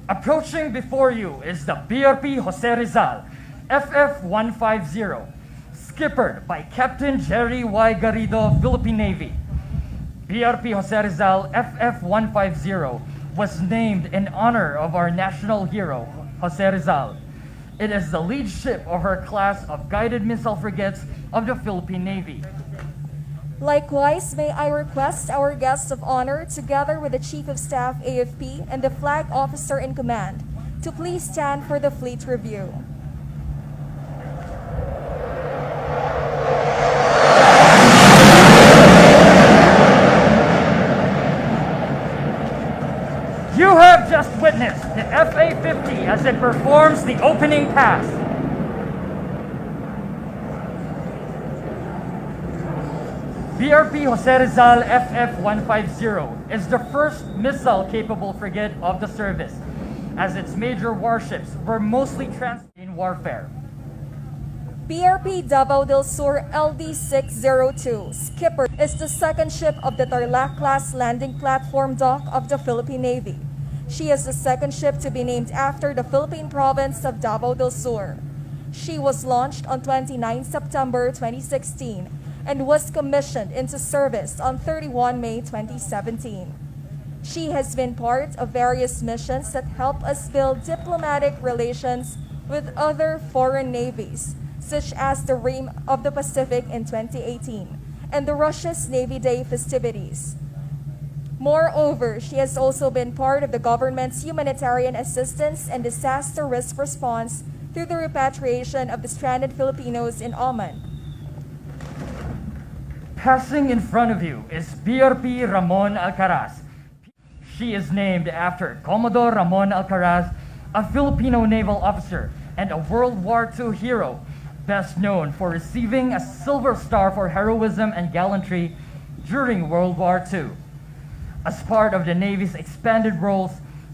Approaching before you is the BRP Jose Rizal FF-150, skippered by Captain Jerry Y. Garrido, Philippine Navy. BRP Jose Rizal FF-150 was named in honor of our national hero, Jose Rizal. It is the lead ship of her class of guided missile frigates of the Philippine Navy. Likewise, may I request our guests of honor, together with the Chief of Staff AFP and the Flag Officer in Command, to please stand for the fleet review. You have just witnessed the FA-50 as it performs the opening pass. BRP Jose Rizal FF-150 is the first missile-capable frigate of the service, as its major warships were mostly transported in warfare. BRP Davao del Sur LD-602 Skipper is the second ship of the Tarlac-class landing platform dock of the Philippine Navy. She is the second ship to be named after the Philippine province of Davao del Sur. She was launched on 29 September 2016 and was commissioned into service on 31 May 2017. She has been part of various missions that help us build diplomatic relations with other foreign navies, such as the Rim of the Pacific in 2018 and the Russia's Navy Day festivities. Moreover, she has also been part of the government's humanitarian assistance and disaster risk response through the repatriation of the stranded Filipinos in Oman. Passing in front of you is BRP Ramon Alcaraz. She is named after Commodore Ramon Alcaraz, a Filipino naval officer and a World War II hero, best known for receiving a Silver Star for heroism and gallantry during World War II. As part of the Navy's expanded roles,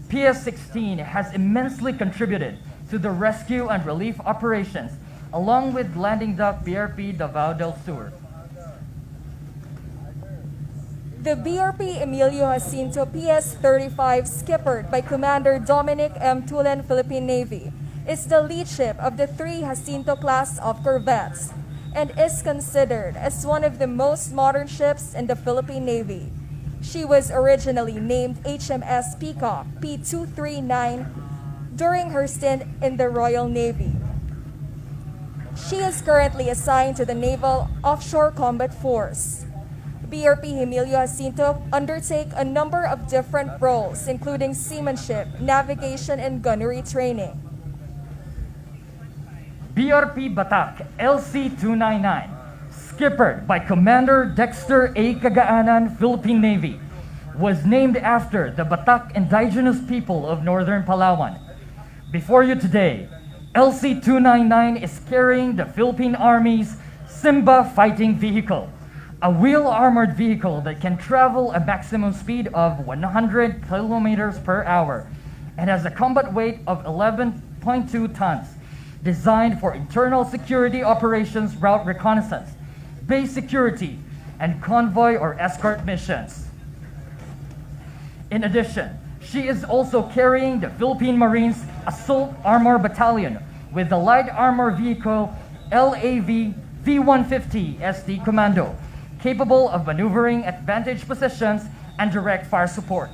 PS-16 has immensely contributed to the rescue and relief operations, along with Landing Dock BRP Davao del Sur. The BRP Emilio Jacinto PS-35, skippered by Commander Dominic M. Tulen, Philippine Navy, is the lead ship of the three Jacinto class of corvettes and is considered as one of the most modern ships in the Philippine Navy. She was originally named HMS Peacock P239 during her stint in the Royal Navy. She is currently assigned to the Naval Offshore Combat Force. BRP Emilio Jacinto undertake a number of different roles, including seamanship, navigation, and gunnery training. BRP Batak LC-299, skippered by Commander Dexter A. Cagaanan, Philippine Navy, was named after the Batak indigenous people of northern Palawan. Before you today, LC-299 is carrying the Philippine Army's Simba fighting vehicle, a wheel-armored vehicle that can travel a maximum speed of 100 kilometers per hour and has a combat weight of 11.2 tons, designed for internal security operations, route reconnaissance, base security, and convoy or escort missions. In addition, she is also carrying the Philippine Marines Assault Armor Battalion with the light armor vehicle LAV V-150 SD Commando, capable of maneuvering at vantage positions and direct fire support.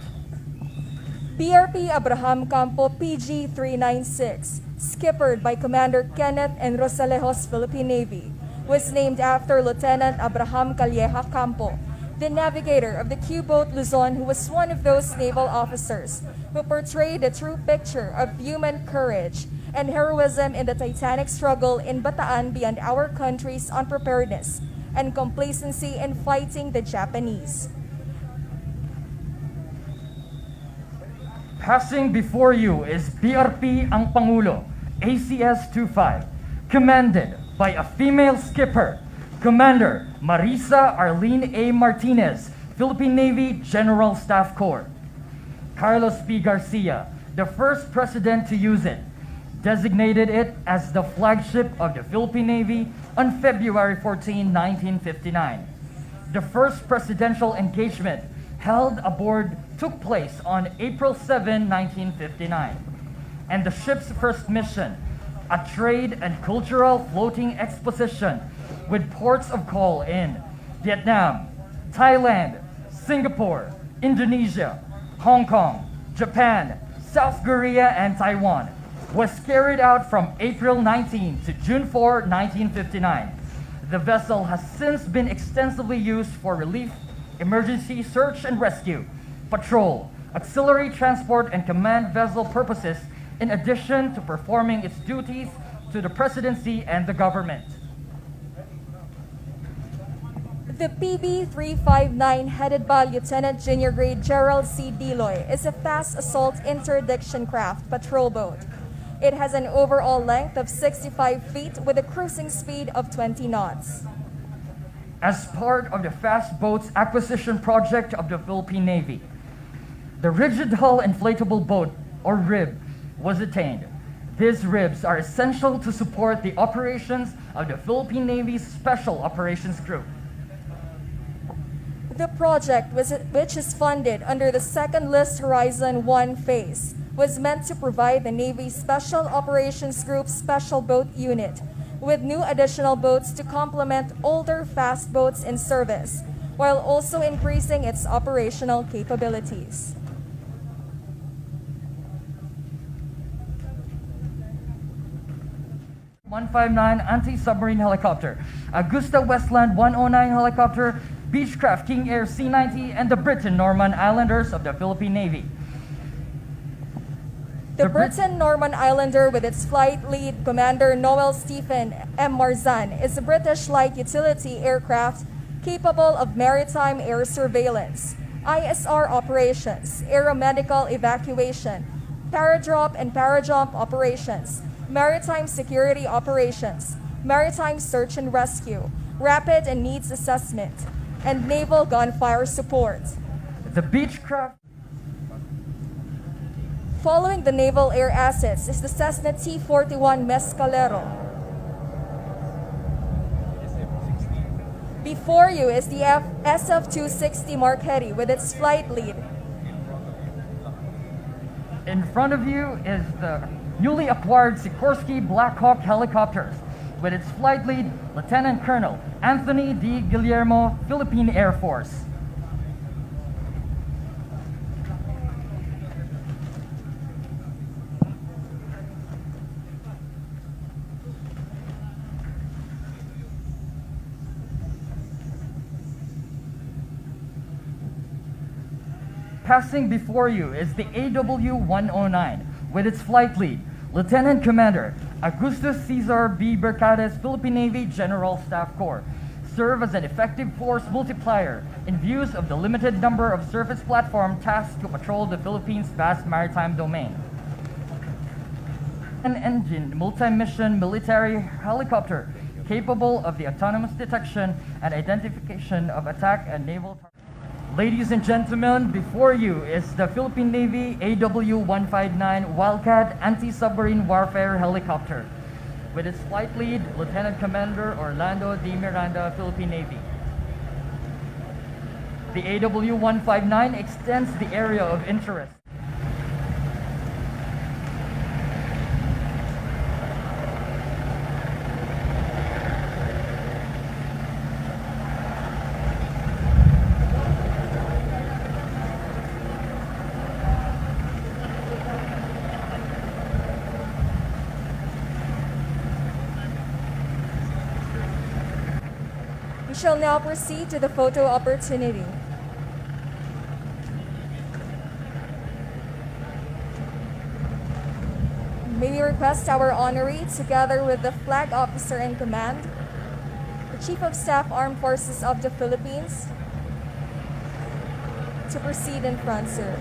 BRP Abraham Campo PG-396, skippered by Commander Kenneth N. Rosalejos, Philippine Navy, was named after Lieutenant Abraham Calleja Campo, the navigator of the Q-boat Luzon, who was one of those naval officers who portrayed the true picture of human courage and heroism in the titanic struggle in Bataan beyond our country's unpreparedness and complacency in fighting the Japanese. Passing before you is BRP Ang Pangulo ACS-25, commanded by a female skipper, Commander Marisa Arlene A. Martinez, Philippine Navy General Staff Corps. Carlos P. Garcia, the first president to use it, designated it as the flagship of the Philippine Navy on February 14, 1959. The first presidential engagement held aboard took place on April 7, 1959, and the ship's first mission, a trade and cultural floating exposition with ports of call in Vietnam, Thailand, Singapore, Indonesia, Hong Kong, Japan, South Korea, and Taiwan, was carried out from April 19 to June 4, 1959. The vessel has since been extensively used for relief, emergency search and rescue, patrol, auxiliary transport, and command vessel purposes, in addition to performing its duties to the presidency and the government. The PB-359, headed by Lieutenant Junior Grade Gerald C. Diloy, is a fast assault interdiction craft patrol boat. It has an overall length of 65 feet with a cruising speed of 20 knots. As part of the Fast Boats Acquisition Project of the Philippine Navy, the rigid hull inflatable boat, or RIB, was attained. These RIBs are essential to support the operations of the Philippine Navy's Special Operations Group. The project, which is funded under the Second List Horizon 1 phase, was meant to provide the Navy's Special Operations Group Special Boat Unit with new additional boats to complement older fast boats in service, while also increasing its operational capabilities. #159 anti-submarine helicopter, Augusta Westland 109 helicopter, Beechcraft King Air C-90, and the Britain-Norman Islanders of the Philippine Navy. The Britain-Norman Islander, with its flight lead Commander Noel Stephen M. Marzan, is a British light utility aircraft capable of maritime air surveillance, ISR operations, aeromedical evacuation, paradrop and parajump operations, maritime security operations, maritime search and rescue, rapid and needs assessment, and naval gunfire support. The Beechcraft. Following the naval air assets is the Cessna T-41 Mescalero. Before you is the SF-260 Marquette with its flight lead. In front of you is the newly acquired Sikorsky Black Hawk helicopters with its flight lead, Lieutenant Colonel Anthony D. Guillermo, Philippine Air Force. Passing before you is the AW-109 with its flight lead, Lieutenant Commander Augustus Cesar B. Bercades, Philippine Navy General Staff Corps. Serve as an effective force multiplier in views of the limited number of surface platform tasked to patrol the Philippines' vast maritime domain. An engine multi-mission military helicopter capable of the autonomous detection and identification of attack and naval targets. Ladies and gentlemen, before you is the Philippine Navy AW-159 Wildcat anti-submarine warfare helicopter with its flight lead, Lieutenant Commander Orlando D. Miranda, Philippine Navy. The AW-159 extends the area of interest. We shall now proceed to the photo opportunity. May we request our honoree, together with the flag officer in command, the Chief of Staff Armed Forces of the Philippines, to proceed in front, sir.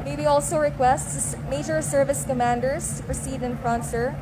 May we also request Major Service Commanders to proceed in front, sir.